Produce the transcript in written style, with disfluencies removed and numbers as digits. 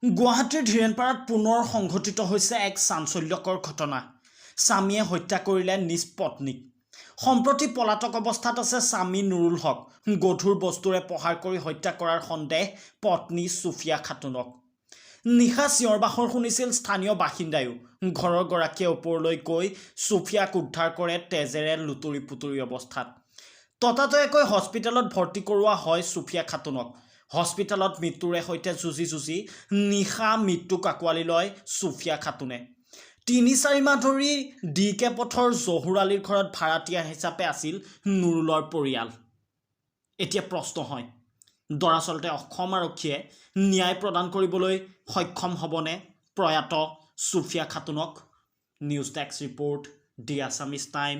গুৱাহাটীৰ ধীৰেনপাৰাত পুনৰ সংঘটিত হৈছে এক চাঞ্চল্যকৰ ঘটনা। স্বামীয়ে হত্যা কৰিলে নিজ পত্নীক। সম্প্ৰতি পলাতক অৱস্থাত আছে স্বামী নুৰুল হক। গধুৰ বস্তুৰে প্ৰহাৰ কৰি হত্যা কৰাৰ সন্দেহ পত্নী ছুফিয়া খাতুনক। নিশা চিঞৰ বাখৰ শুনিছিল স্থানীয় বাসিন্দায়ো। ঘৰৰ গৰাকীয়ে ওপৰলৈ গৈ ছুফিয়াক উদ্ধাৰ কৰে তেজেৰে লুতুৰি পুতুৰি অৱস্থাত। ততাতৈয়াকৈ হস্পিটেলত ভৰ্তি কৰোৱা হয় ছুফিয়া খাতুনক। হস্পিটেলত মৃত্যুৰে সৈতে যুঁজি নিশা মৃত্যুক আঁকোৱালি লয় ছুফিয়া খাতুনে। ৩-৪ মাহ ধৰি DK পথৰ জহুৰ আলীৰ ঘৰত ভাড়াতীয়া হিচাপে আছিল নুৰুলৰ পৰিয়াল। এতিয়া প্ৰশ্ন হয়, দৰাচলতে অসম আৰক্ষীয়ে ন্যায় প্ৰদান কৰিবলৈ সক্ষম হ'বনে প্ৰয়াত ছুফিয়া খাতুনক? নিউজ ডেস্ক ৰিপৰ্ট, দি আছামিজ টাইম।